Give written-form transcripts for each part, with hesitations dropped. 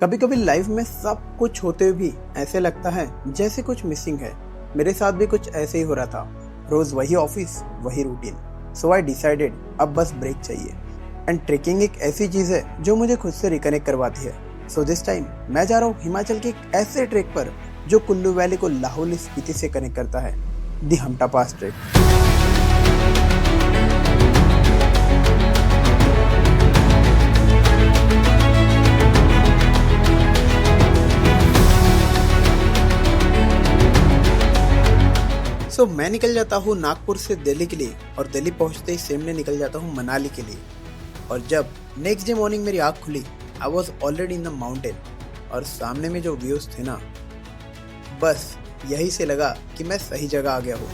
कभी कभी लाइफ में सब कुछ होते हुए भी ऐसे लगता है जैसे कुछ मिसिंग है। मेरे साथ भी कुछ ऐसे ही हो रहा था। रोज वही ऑफिस, वही रूटीन। सो आई डिसाइडेड अब बस ब्रेक चाहिए। एंड ट्रेकिंग एक ऐसी चीज है जो मुझे खुद से रिकनेक्ट करवाती है। सो दिस टाइम मैं जा रहा हूँ हिमाचल के एक ऐसे ट्रेक पर जो कुल्लू वैली को लाहौल स्पीति से कनेक्ट करता है, दी हमटा पास ट्रेक। मैं निकल जाता हूँ नागपुर से दिल्ली के लिए और दिल्ली पहुँचते ही सेम डे निकल जाता हूँ मनाली के लिए। और जब नेक्स्ट डे मॉर्निंग मेरी आँख खुली, I was already in the mountain और सामने में जो व्यूज थे ना, बस यही से लगा कि मैं सही जगह आ गया हूँ।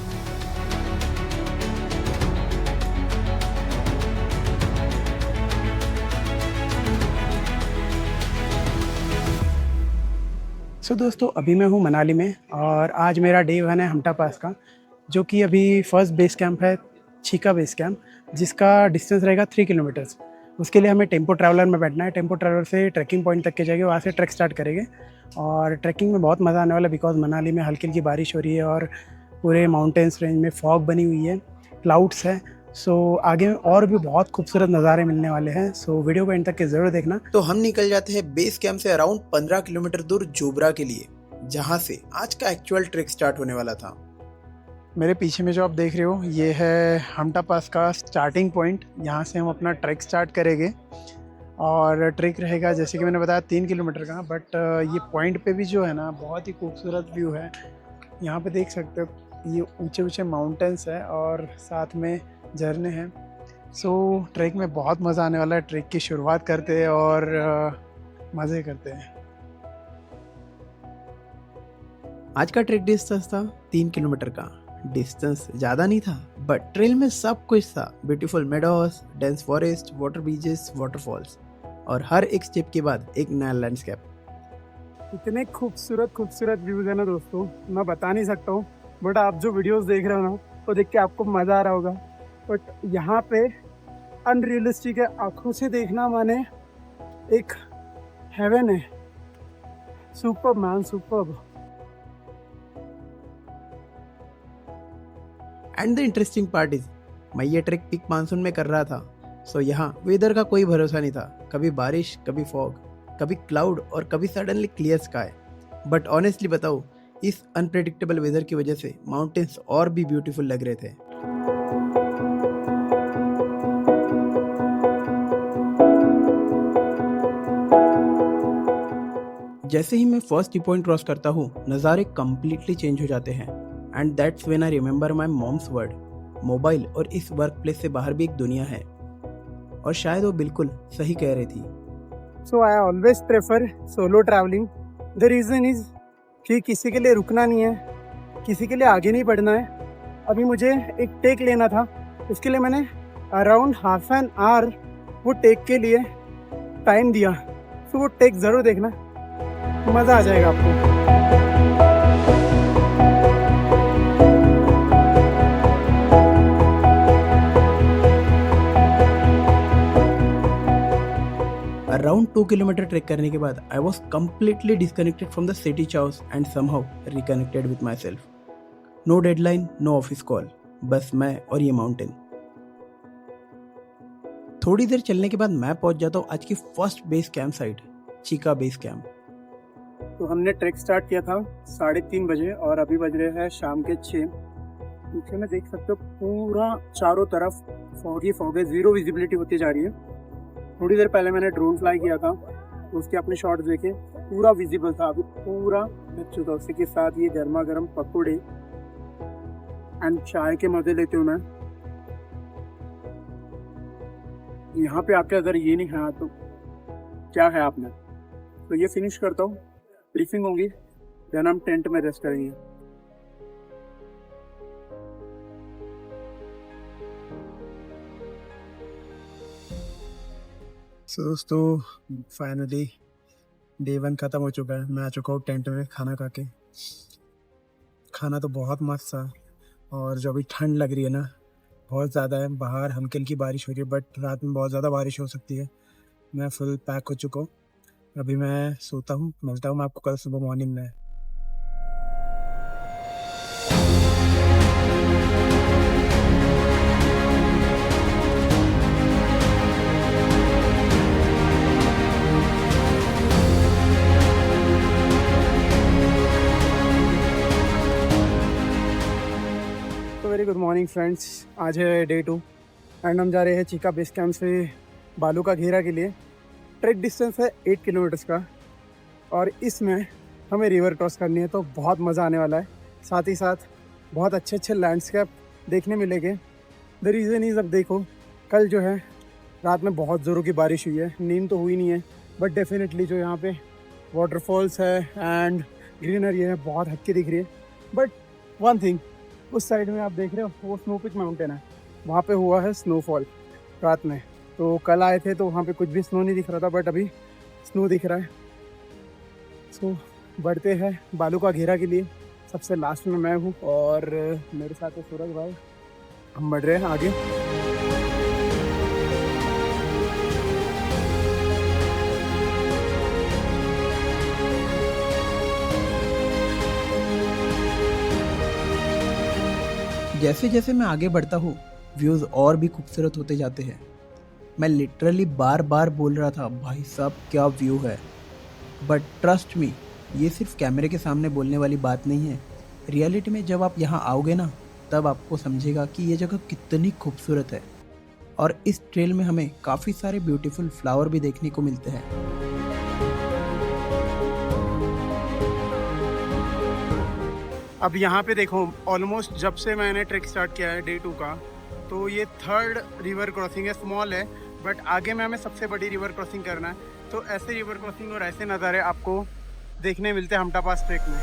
दोस्तों अभी मैं हूँ मनाली में और आज मेरा डे 1 है हमटा पास का, जो कि अभी फर्स्ट बेस कैंप है चीका बेस कैंप, जिसका डिस्टेंस रहेगा 3 किलोमीटर्स। उसके लिए हमें टेम्पो ट्रैवलर में बैठना है। टेम्पो ट्रैवलर से ट्रैकिंग पॉइंट तक के जाएंगे, वहाँ से ट्रैक स्टार्ट करेंगे और ट्रैकिंग में बहुत मज़ा आने वाला है बिकॉज मनाली में हल्की हल्की बारिश हो रही है और पूरे माउंटेन्स रेंज में फॉग बनी हुई है, क्लाउड्स है। आगे और भी बहुत खूबसूरत नज़ारे मिलने वाले हैं। वीडियो को एंड तक के ज़रूर देखना। तो हम निकल जाते हैं बेस कैंप से अराउंड 15 किलोमीटर दूर जोबरा के लिए, जहाँ से आज का एक्चुअल ट्रैक स्टार्ट होने वाला था। मेरे पीछे में जो आप देख रहे हो ये है हमटा पास का स्टार्टिंग पॉइंट। यहाँ से हम अपना ट्रैक स्टार्ट करेंगे और ट्रैक रहेगा जैसे कि मैंने बताया 3 किलोमीटर का। बट ये पॉइंट पे भी जो है ना, बहुत ही खूबसूरत व्यू है। यहाँ पे देख सकते हो ये ऊंचे ऊंचे माउंटेन्स है और साथ में झरने हैं। ट्रैक में बहुत मज़ा आने वाला है। ट्रैक की शुरुआत करते हैं और मज़े करते हैं। आज का ट्रैक डिस्टेंस था 3 किलोमीटर का। डिस्टेंस ज़्यादा नहीं था बट ट्रेल में सब कुछ था। Beautiful meadows, dense forest, water beaches, waterfalls और हर एक स्टेप के बाद एक नया लैंडस्केप। इतने खूबसूरत व्यूज़ है ना दोस्तों, मैं बता नहीं सकता हूँ। बट आप जो वीडियोस देख रहे हो ना, वो देख के आपको मज़ा आ रहा होगा। बट यहाँ पे अनरियलिस्टिक है। आँखों से देखना माने एक हेवन है। Superb man, superb. And the interesting part is, मैं ये ट्रैक पीक मानसून में कर रहा था। यहाँ वेदर का कोई भरोसा नहीं था। कभी बारिश, कभी फॉग, कभी क्लाउड और कभी suddenly clear sky. But honestly बताओ, इस अनप्रेडिक्टेबल वेदर की वजह से माउंटेन्स और भी ब्यूटीफुल लग रहे थे। जैसे ही मैं फर्स्ट टी पॉइंट क्रॉस करता हूँ, नज़ारे कम्प्लीटली चेंज हो जाते हैं। And that's when I remember my mom's word, mobile और इस वर्क प्लेस से बाहर भी एक दुनिया है। और शायद वो बिल्कुल सही कह रही थी। I always prefer solo travelling. The reason is कि किसी के लिए रुकना नहीं है, किसी के लिए आगे नहीं बढ़ना है। अभी मुझे एक टेक लेना था, उसके लिए मैंने अराउंड हाफ एन आवर वो टेक के लिए टाइम दिया। वो टेक ज़रूर देखना, मज़ा आ जाएगा आपको। अराउंड 2 किलोमीटर ट्रेक करने के बाद I was completely disconnected from the city chaos and somehow reconnected with myself. No deadline, no office call, बस मैं और ये माउंटेन। थोड़ी देर चलने के बाद मैं पहुंच जाता हूँ आज की first base camp site, Chica base camp. तो हमने ट्रैक स्टार्ट किया था 3:30 बजे और अभी बज रहे हैं शाम के 6। पीछे में देख सकते हो पूरा चारों तरफ फॉग ही फॉग है, जीरो विजिबिलिटी होती जा रही है। थोड़ी देर पहले मैंने ड्रोन फ्लाई किया था, तो उसके अपने शॉट्स देखे, पूरा विजिबल था। अभी पूरा ढक चुका। उसी के साथ ये गर्मा गर्म पकौड़े एंड चाय के मजे लेते हूँ मैं। यहाँ पे आके अगर ये नहीं खाया तो क्या है आपने। तो ये फिनिश करता हूँ, ब्रीफिंग होगी, देन हम टेंट में रेस्ट करेंगे। दोस्तों फाइनली डे 1 ख़त्म हो चुका है। मैं आ चुका हूँ टेंट में खाना खा के। खाना तो बहुत मस्त था और जो अभी ठंड लग रही है ना, बहुत ज़्यादा है। बाहर हल्की हल्की बारिश हो रही है बट रात में बहुत ज़्यादा बारिश हो सकती है। मैं फुल पैक हो चुका हूँ। अभी मैं सोता हूँ, मिलता हूँ मैं आपको कल सुबह मॉर्निंग में। तो वेरी गुड मॉर्निंग फ्रेंड्स, आज है डे 2 एंड हम जा रहे हैं चीका बेस कैंप से बालू का घेरा के लिए। ट्रैक डिस्टेंस है 8 किलोमीटर्स का और इसमें हमें रिवर क्रॉस करनी है, तो बहुत मज़ा आने वाला है। साथ ही साथ बहुत अच्छे अच्छे लैंडस्केप देखने मिलेंगे। द रीज़न इज़, अब देखो कल जो है रात में बहुत ज़ोरों की बारिश हुई है, नींद तो हुई नहीं है, बट डेफिनेटली जो यहाँ पे वाटरफॉल्स है एंड ग्रीनरी है बहुत हटके दिख रही है। बट वन थिंग, उस साइड में आप देख रहे हो वो स्नो पिक माउंटेन है, वहाँ पे हुआ है स्नोफॉल रात में। तो कल आए थे तो वहाँ पे कुछ भी स्नो नहीं दिख रहा था, बट अभी स्नो दिख रहा है। सो बढ़ते हैं बालू का घेरा के लिए। सबसे लास्ट में मैं हूँ और मेरे साथ है सूरज भाई। हम बढ़ रहे हैं आगे। जैसे जैसे मैं आगे बढ़ता हूँ व्यूज़ और भी खूबसूरत होते जाते हैं। मैं लिटरली बार बार बोल रहा था भाई साहब क्या व्यू है, बट ट्रस्ट मी ये सिर्फ कैमरे के सामने बोलने वाली बात नहीं है। रियलिटी में जब आप यहाँ आओगे ना तब आपको समझेगा कि ये जगह कितनी खूबसूरत है। और इस ट्रेल में हमें काफ़ी सारे ब्यूटीफुल फ्लावर भी देखने को मिलते हैं। अब यहाँ पे देखो, ऑलमोस्ट जब से मैंने ट्रैक स्टार्ट किया है डे 2 का, तो ये 3rd रिवर क्रॉसिंग है। स्मॉल है बट आगे में हमें सबसे बड़ी रिवर क्रॉसिंग करना है। तो ऐसे रिवर क्रॉसिंग और ऐसे नज़ारे आपको देखने मिलते हैं हमटा पास ट्रैक में।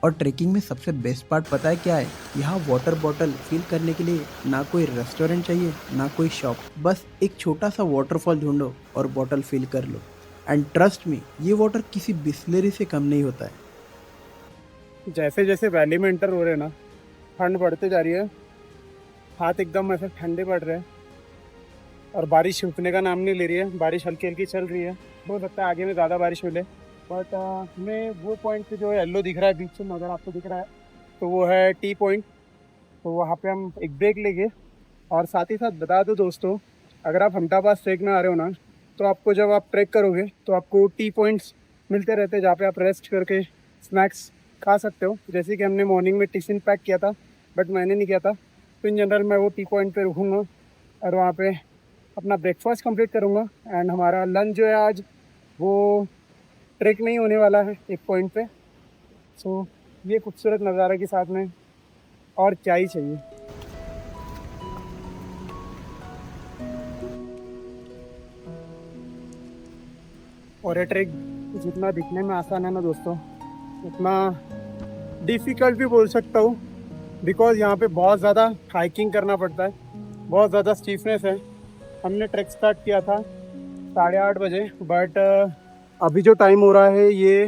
और ट्रैकिंग में सबसे बेस्ट पार्ट पता है क्या है? यहाँ वाटर बॉटल फिल करने के लिए ना कोई रेस्टोरेंट चाहिए ना कोई शॉप, बस एक छोटा सा वाटरफॉल ढूंढो और बॉटल फिल कर लो। एंड ट्रस्ट मी ये वाटर किसी बिस्लरी से कम नहीं होता है। जैसे जैसे वैली में एंटर हो रहे हैं ना, ठंड बढ़ते जा रही है, हाथ एकदम ऐसे ठंडे पड़ रहे हैं और बारिश रुकने का नाम नहीं ले रही है। बारिश हल्की हल्की चल रही है, हो सकता है आगे में ज़्यादा बारिश मिले। बट हमें वो पॉइंट पे जो येलो दिख रहा है बीच में, अगर आपको दिख रहा है तो वो है टी पॉइंट। तो वहाँ पे हम एक ब्रेक लेंगे। और साथ ही साथ बता दो दोस्तों, अगर आप हमटा पास ट्रैक में आ रहे हो ना, तो आपको जब आप ट्रैक करोगे तो आपको टी पॉइंट्स मिलते रहते हैं जहाँ पे आप रेस्ट करके स्नैक्स खा सकते हो। जैसे कि हमने मॉर्निंग में टिफ़िन पैक किया था, बट मैंने नहीं किया था, तो इन जनरल मैं वो टी पॉइंट पे रुकूँगा और वहाँ पे अपना ब्रेकफास्ट कंप्लीट करूँगा। एंड हमारा लंच जो है आज वो ट्रैक नहीं होने वाला है एक पॉइंट पे। सो ये खूबसूरत नज़ारा के साथ में और क्या ही चाहिए। और ये ट्रैक जितना दिखने में आसान है ना दोस्तों, उतना डिफ़िकल्ट भी बोल सकता हूँ, बिकॉज़ यहाँ पे बहुत ज़्यादा हाइकिंग करना पड़ता है, बहुत ज़्यादा स्टीफनेस है। हमने ट्रैक स्टार्ट किया था 8:30 बजे, बट अभी जो टाइम हो रहा है ये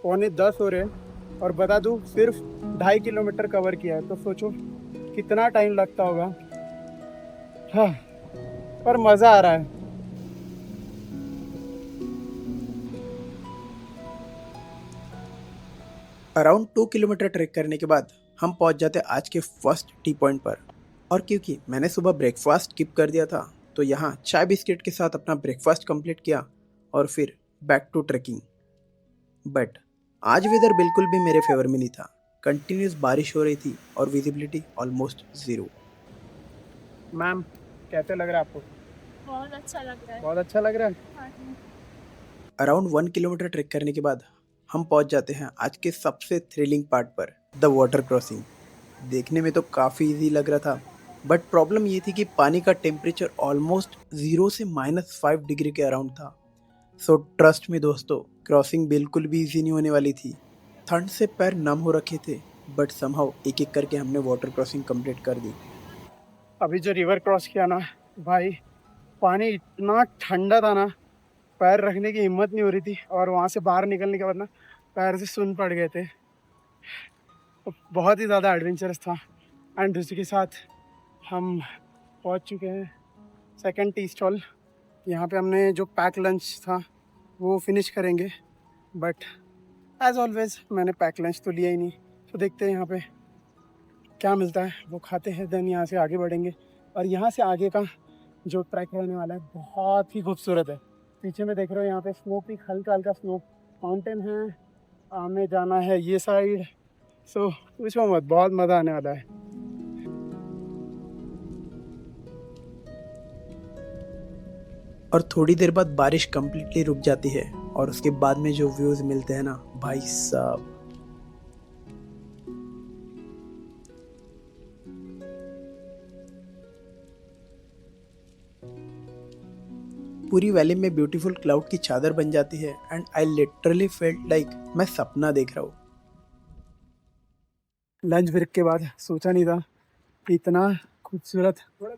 9:45 हो रहे हैं। और बता दूँ सिर्फ 2.5 किलोमीटर कवर किया है, तो सोचो कितना टाइम लगता होगा। हाँ, पर मज़ा आ रहा है। अराउंड 2 किलोमीटर ट्रैक करने के बाद हम पहुंच जाते आज के फर्स्ट टी पॉइंट पर। और क्योंकि मैंने सुबह ब्रेकफास्ट स्किप कर दिया था तो यहाँ चाय बिस्किट के साथ अपना ब्रेकफास्ट कंप्लीट किया और फिर बैक टू ट्रैकिंग। बट आज वेदर बिल्कुल भी मेरे फेवर में नहीं था। कंटिन्यूस बारिश हो रही थी और विजिबिलिटी ऑलमोस्ट ज़ीरो। मैम कैसे लग रहा है आपको? बहुत अच्छा लग रहा है। बहुत अच्छा लग रहा है। हाँ जी। अराउंड 1 किलोमीटर ट्रैक करने के बाद हम पहुंच जाते हैं आज के सबसे थ्रिलिंग पार्ट पर, द वाटर क्रॉसिंग। देखने में तो काफ़ी इजी लग रहा था, बट प्रॉब्लम ये थी कि पानी का टेम्परेचर ऑलमोस्ट 0 से -5 डिग्री के अराउंड था। सो ट्रस्ट में दोस्तों, क्रॉसिंग बिल्कुल भी इजी नहीं होने वाली थी। ठंड से पैर नम हो रखे थे, बट समहाउ एक एक करके हमने वाटर क्रॉसिंग कंप्लीट कर दी। अभी जो रिवर क्रॉस किया ना भाई, पानी इतना ठंडा था ना, पैर रखने की हिम्मत नहीं हो रही थी। और वहाँ से बाहर निकलने के बाद ना पैर से सुन पड़ गए थे। तो बहुत ही ज़्यादा एडवेंचरस था। एंड उसी के साथ हम पहुंच चुके हैं सेकंड टी स्टॉल। यहाँ पे हमने जो पैक लंच था वो फिनिश करेंगे, बट एज ऑलवेज मैंने पैक लंच तो लिया ही नहीं, तो देखते हैं यहाँ पे क्या मिलता है, वो खाते हैं, देन यहाँ से आगे बढ़ेंगे। और यहाँ से आगे का जो ट्रैक रहने वाला है बहुत ही खूबसूरत है। पीछे में देख रहे हो यहाँ पे स्नो पीक, हल्का हल्का स्नो माउंटेन है, हमें जाना है ये साइड। सो पूछो मत, बहुत मज़ा आने वाला है। और थोड़ी देर बाद बारिश कंप्लीटली रुक जाती है और उसके बाद में जो व्यूज मिलते हैं ना भाई साहब, पूरी वैली में ब्यूटीफुल क्लाउड की चादर बन जाती है and I literally felt like मैं सपना देख रहा हूँ। लंच ब्रेक के बाद सोचा नहीं था कि इतना खूबसूरत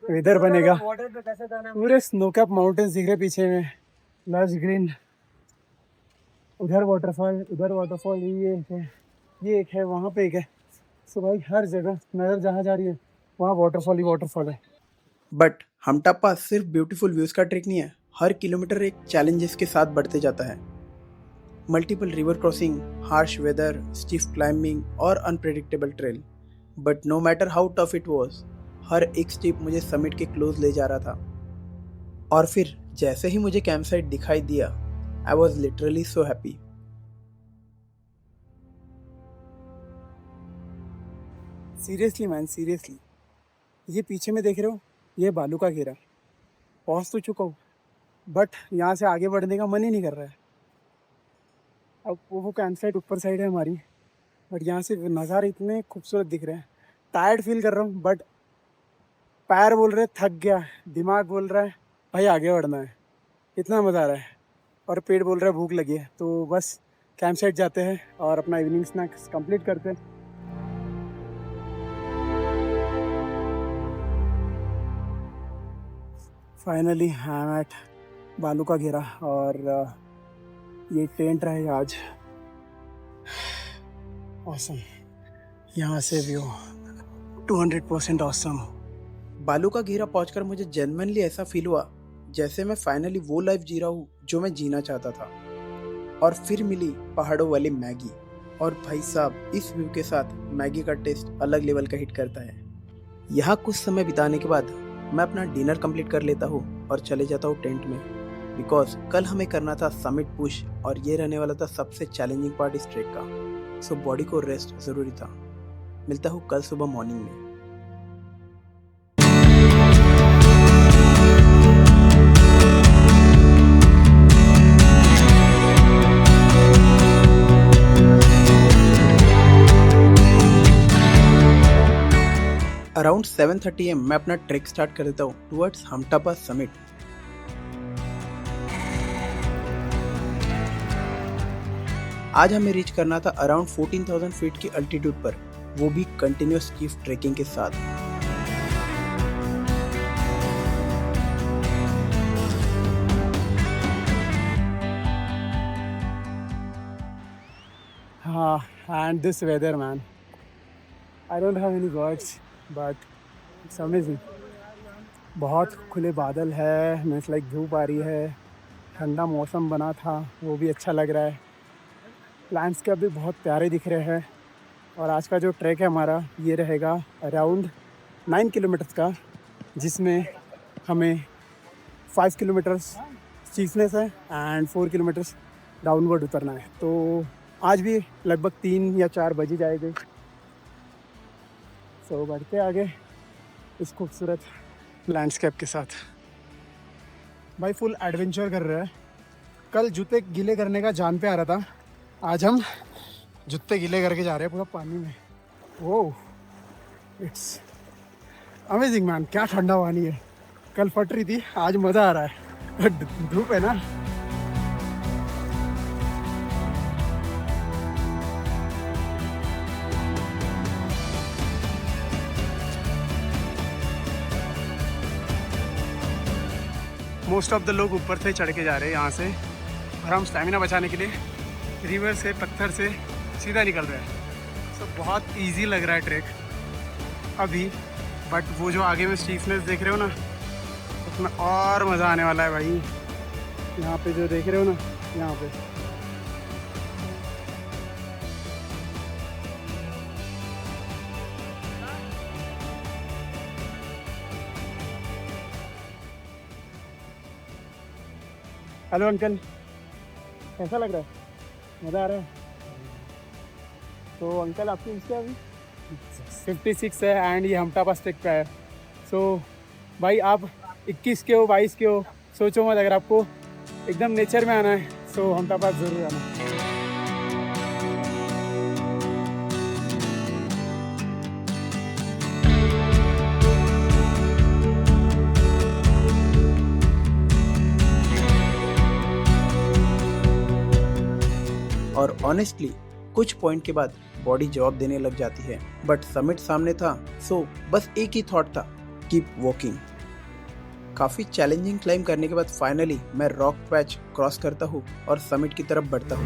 वेदर बनेगा। पूरे स्नो कैप माउंटेन्स दिख रहे पीछे में, लश ग्रीन, उधर वाटरफॉल, ये एक है, वहाँ पे एक है। सो भाई हर जगह नज़र जहाँ जा रही है वहाँ वाटरफॉल ही वाटरफॉल है। बट हमटा पास सिर्फ ब्यूटीफुल व्यूज का ट्रिक नहीं है, हर किलोमीटर एक चैलेंजेस के साथ बढ़ते जाता है। Multiple river crossing, harsh weather, steep climbing और unpredictable trail. But no matter how tough it was, हर एक स्टेप मुझे समिट के क्लोज ले जा रहा था। और फिर जैसे ही मुझे कैंप साइट दिखाई दिया, I was literally so happy. Seriously man, seriously ये पीछे में देख रहे हो, ये बालू का घेरा। पहुँच तो चुका हूँ बट यहाँ से आगे बढ़ने का मन ही नहीं कर रहा है। अब वो कैंप साइट ऊपर साइड है हमारी, बट यहाँ से नज़ारे इतने खूबसूरत दिख रहे हैं। टायर्ड फील कर रहा हूँ, बट पैर बोल रहे थक गया, दिमाग बोल रहा है भाई आगे बढ़ना है। इतना मज़ा आ रहा है और पेट बोल रहा है भूख लगी है। तो बस कैंप साइट जाते हैं और अपना इवनिंग स्नैक्स कंप्लीट करते हैं। फाइनली आई एम एट बालू का घेरा और ये टेंट रहे आज। ऑसम, यहाँ से व्यू 200% ऑसम। बालू का घेरा पहुंचकर मुझे जेन्युइनली ऐसा फील हुआ जैसे मैं फाइनली वो लाइफ जी रहा हूँ जो मैं जीना चाहता था। और फिर मिली पहाड़ों वाली मैगी, और भाई साहब इस व्यू के साथ मैगी का टेस्ट अलग लेवल का हिट करता है। यहाँ कुछ समय बिताने के बाद मैं अपना डिनर कंप्लीट कर लेता हूँ और चले जाता हूँ टेंट में, बिकॉज कल हमें करना था समिट पुश और ये रहने वाला था सबसे चैलेंजिंग पार्ट इस ट्रेक का। सो बॉडी को रेस्ट ज़रूरी था। मिलता हूँ कल सुबह मॉर्निंग में। अराउंड 7:30 AM मैं अपना ट्रैक स्टार्ट कर देता हूँ टुवर्ड्स हमटा पास समिट। आज हमें रीच करना था अराउंड 14,000 फीट की अल्टीट्यूड पर, वो भी कंटिन्यूस स्टीफ ट्रेकिंग के साथ। हाँ, and this weather man, I don't have any words but it's amazing। बहुत खुले बादल है, मीन्स लाइक धूप आ रही है, ठंडा मौसम बना था वो भी अच्छा लग रहा है, लैंडस्केप भी बहुत प्यारे दिख रहे हैं। और आज का जो ट्रैक है हमारा ये रहेगा अराउंड 9 किलोमीटर्स का, जिसमें हमें 5 किलोमीटर्स स्टीफनेस है एंड 4 किलोमीटर्स डाउनवर्ड उतरना है। तो आज भी लगभग 3 या 4 बजे जाएंगे। सो बढ़ते आगे इस खूबसूरत लैंडस्केप के साथ। भाई फुल एडवेंचर कर रहा है। कल जूते गीले करने का जान पे आ रहा था, आज हम जूते गीले करके जा रहे हैं पूरा पानी में। वो इट्स अमेजिंग मैन, क्या ठंडा पानी है। कल फट रही थी, आज मज़ा आ रहा है। धूप है ना। मोस्ट ऑफ द लोग ऊपर से चढ़ के जा रहे हैं यहाँ से, और हम स्टैमिना बचाने के लिए रिवर से पत्थर से सीधा निकल रहे हैं। सो बहुत इजी लग रहा है ट्रैक। अभी, बट वो जो आगे में स्टीफनेस देख रहे हो ना, उसमें और मज़ा आने वाला है भाई। यहाँ पे जो देख रहे हो ना, यहाँ पे हेलो अंकल, कैसा लग रहा है? मज़ा आ रहा है? तो अंकल आपकी एज क्या है अभी? 56 है एंड ये हमटा पास ट्रिक का है। सो भाई आप 21 के हो, 22 के हो, सोचो मत, अगर आपको एकदम नेचर में आना है सो हमटा पास ज़रूर आना। और ऑनेस्टली कुछ पॉइंट के बाद बॉडी जवाब देने लग जाती है, बट समिट सामने था, सो बस एक ही थॉट था, कीप वॉकिंग। काफ़ी चैलेंजिंग क्लाइम करने के बाद फाइनली मैं रॉक पैच क्रॉस करता हूँ और समिट की तरफ बढ़ता हूँ।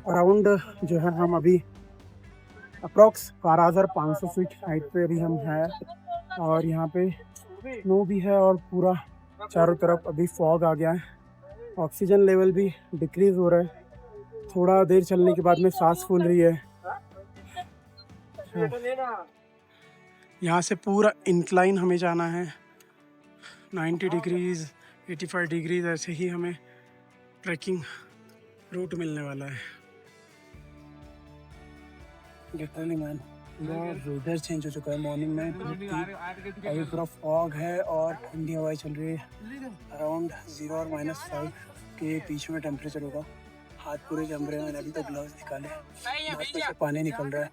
अराउंड जो है हम अभी अप्रॉक्स 12,500 फीट हाइट पे अभी हम हैं और यहाँ पे स्नो भी है और पूरा चारों तरफ अभी फॉग आ गया है। ऑक्सीजन लेवल भी डिक्रीज़ हो रहा है, थोड़ा देर चलने के बाद में सांस फूल रही है। यहाँ से पूरा इंक्लाइन हमें जाना है, 90 डिग्रीज़ 85 डिग्रीज़ ऐसे ही हमें ट्रैकिंग रूट मिलने वाला है। लिटरली मैन, पूरा वेदर चेंज हो चुका है। मॉर्निंग में अभी पूरा फॉग है और ठंडी हवाएं चल रही है। अराउंड 0 और -5 के बीच में टेम्परेचर होगा। हाथ पूरे जम रहे हैं, मैंने अभी तक ग्लव्स निकाले, हाथ में से पानी निकल रहा है।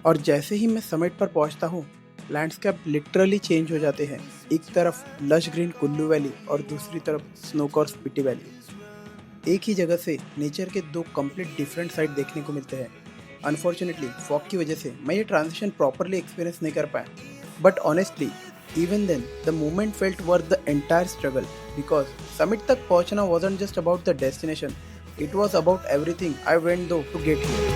और जैसे ही मैं समिट पर पहुंचता हूँ, लैंडस्केप लिटरली चेंज हो जाते हैं। एक तरफ लश ग्रीन कुल्लू वैली और दूसरी तरफ स्नोकॉर स्पीति वैली। एक ही जगह से नेचर के दो कंप्लीट डिफरेंट साइड देखने को मिलते हैं। अनफॉर्चुनेटली फॉग की वजह से मैं ये ट्रांजिशन प्रॉपरली एक्सपीरियंस नहीं कर पाया, but honestly even then the moment felt worth the entire struggle, because summit तक पहुंचना wasn't just about the destination, it was about everything I went through to get here.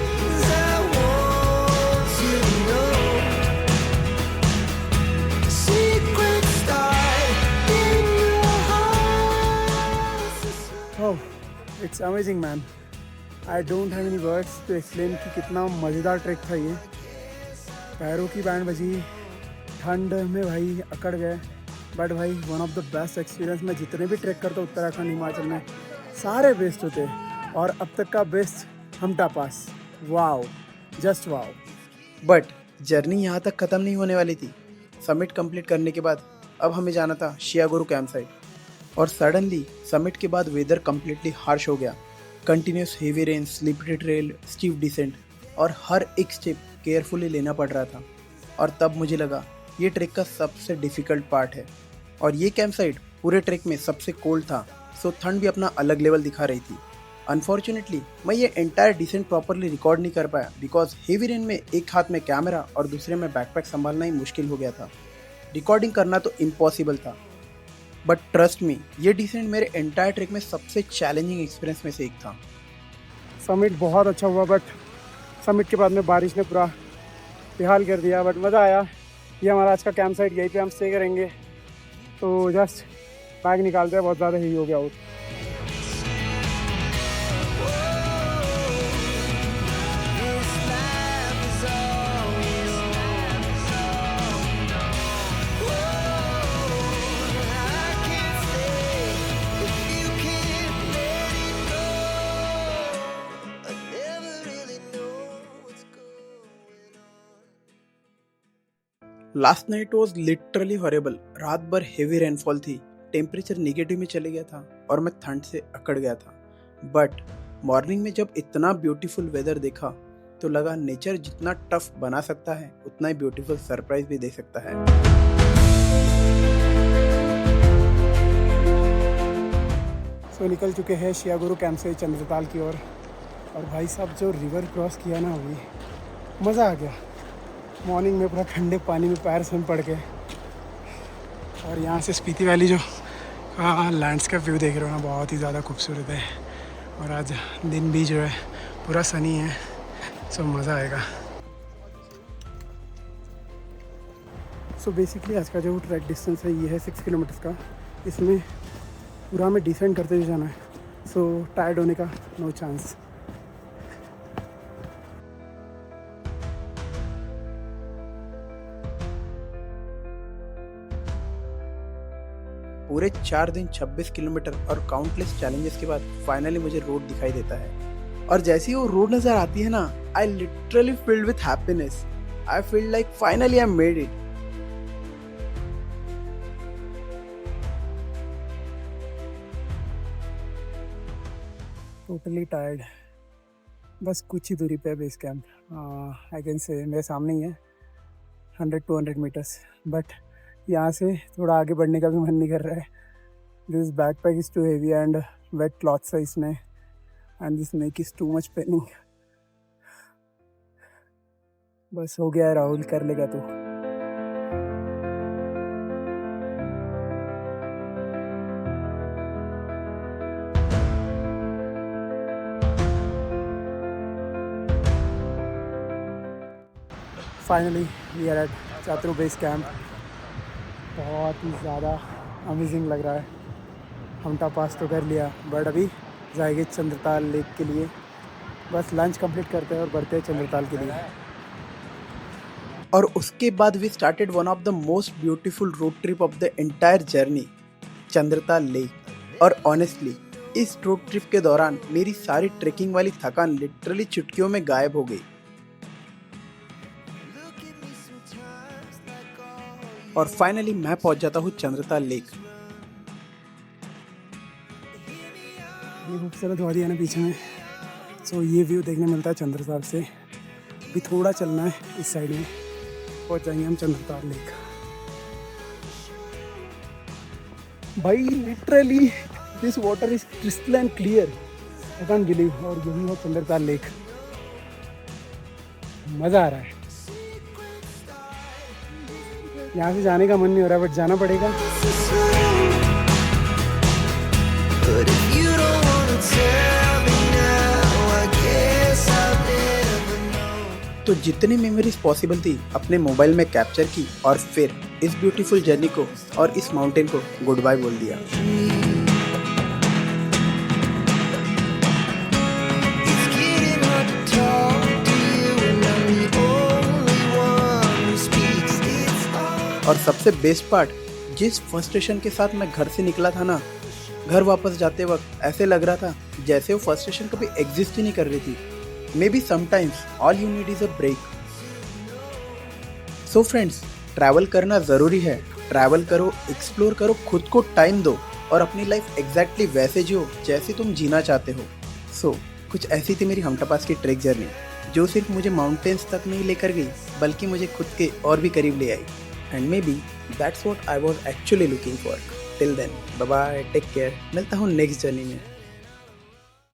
Oh, it's amazing man. I don't have any words to explain कि कितना मज़ेदार track था ये। पैरों की band बजी, ठंड में भाई अकड़ गए, बट भाई one of the best experience. मैं जितने भी ट्रैक करता हूँ उत्तराखंड हिमाचल में, सारे बेस्ट होते हैं और अब तक का best Hamta pass. Wow, just wow. But journey यहाँ तक ख़त्म नहीं होने वाली थी। समिट कंप्लीट करने के बाद अब हमें जाना था शियागुरु कैंप साइट, और सडनली समिट के बाद वेदर कम्प्लीटली हार्श हो गया। Continuous heavy rain, slippery trail, steep descent और हर एक स्टेप केयरफुली लेना पड़ रहा था। और तब मुझे लगा ये ट्रैक का सबसे डिफ़िकल्ट पार्ट है, और ये कैंप साइट पूरे ट्रैक में सबसे कोल्ड था, सो ठंड भी अपना अलग लेवल दिखा रही थी। अनफॉर्चुनेटली मैं ये एंटायर डिसेंट प्रॉपरली रिकॉर्ड नहीं कर पाया, बिकॉज हेवी रेन में एक हाथ में कैमरा और दूसरे में बैकपैक संभालना ही मुश्किल हो गया था। रिकॉर्डिंग करना तो इम्पॉसिबल था, बट ट्रस्ट मी, ये डिसेंट मेरे एंटायर ट्रैक में सबसे चैलेंजिंग एक्सपीरियंस में से एक था। समिट बहुत अच्छा हुआ, बट समिट के बाद में बारिश ने पूरा बेहाल कर दिया, बट मज़ा आया। ये हमारा आज का कैंप साइट, यहीं पे हम स्टे करेंगे। तो जस्ट बैग निकालते हैं, बहुत ज़्यादा ही हो गया हो। Last night was literally horrible. रात भर हेवी रेनफॉल थी, टेम्परेचर नेगेटिव में चले गया था और मैं ठंड से अकड़ गया था। बट मॉर्निंग में जब इतना ब्यूटीफुल वेदर देखा तो लगा नेचर जितना टफ बना सकता है उतना ही ब्यूटीफुल सरप्राइज भी दे सकता है। सो निकल चुके हैं शियागुरु कैंप से चंद्रताल की ओर, और भाई साहब जो रिवर क्रॉस किया ना अभी, मज़ा आ गया। मॉर्निंग में पूरा ठंडे पानी में पैर स्वयं पड़ गए, और यहाँ से स्पीति वैली जो लैंडस्केप व्यू देख रहे हो ना, बहुत ही ज़्यादा खूबसूरत है। और आज दिन भी जो है पूरा सनी है, सो मज़ा आएगा। सो बेसिकली आज का जो ट्रैक डिस्टेंस है ये है 6 किलोमीटर्स का। इसमें पूरा हमें डिसेंड करते हुए जाना है, सो टायर्ड होने का नो चांस। पूरे 4 दिन 26 किलोमीटर और काउंटलेस चैलेंजेस के बाद फाइनली मुझे रोड दिखाई देता है, और जैसे ही वो रोड नजर आती है ना, I literally field with happiness. I feel like finally I made it. Totally tired. बस कुछ ही दूरी पे है base camp. I can say मेरे सामने ही है 100-200 मीटर्स, बट यहाँ से थोड़ा आगे बढ़ने का भी मन नहीं कर रहा है। This backpack is too heavy and wet clothes है इसमें, and this neck is too much paining. बस हो गया है राहुल, कर लेगा तू। Finally we are at Chhatru base camp. बहुत ही ज़्यादा अमेजिंग लग रहा है। हमटा पास तो कर लिया, बट अभी जाएंगे चंद्रताल लेक के लिए। बस लंच कंप्लीट करते हैं और बढ़ते हैं चंद्रताल के लिए। और उसके बाद we started one of the most beautiful road trip of the entire journey, Chandratal lake. और ऑनेस्टली इस रोड ट्रिप के दौरान मेरी सारी ट्रेकिंग वाली थकान लिटरली चुटकियों में गायब हो गई। और फाइनली मैं पहुंच जाता हूँ चंद्रताल लेक। ये खूबसूरत वादी है ना पीछे में, सो ये व्यू देखने मिलता है चंद्रताल से। अभी थोड़ा चलना है इस साइड में, पहुंच जाएंगे हम चंद्रताल लेक। भाई literally this water is crystal and clear, I can't believe. और यही है चंद्रताल लेक। मज़ा आ रहा है। यहाँ से जाने का मन नहीं हो रहा, बट जाना पड़ेगा। तो जितनी मेमोरीज पॉसिबल थी अपने मोबाइल में कैप्चर की, और फिर इस ब्यूटीफुल जर्नी को और इस माउंटेन को गुड बाय बोल दिया। और सबसे बेस्ट पार्ट, जिस फ्रस्ट्रेशन के साथ मैं घर से निकला था ना, घर वापस जाते वक्त ऐसे लग रहा था जैसे वो फ्रस्ट्रेशन कभी एग्जिस्ट ही नहीं कर रही थी। Maybe sometimes all you need is a break. So friends, travel करना ज़रूरी है। ट्रैवल करो, एक्सप्लोर करो, खुद को टाइम दो, और अपनी लाइफ एग्जैक्टली वैसे जियो जैसे तुम जीना चाहते हो। सो कुछ ऐसी थी मेरी हमटा पास की ट्रैक जर्नी, जो सिर्फ मुझे माउंटेन्स तक नहीं लेकर गई, बल्कि मुझे खुद के और भी करीब ले आई। And maybe that's what I was actually looking for. Till then, bye bye, take care. मिलता हूँ नेक्स्ट जर्नी में।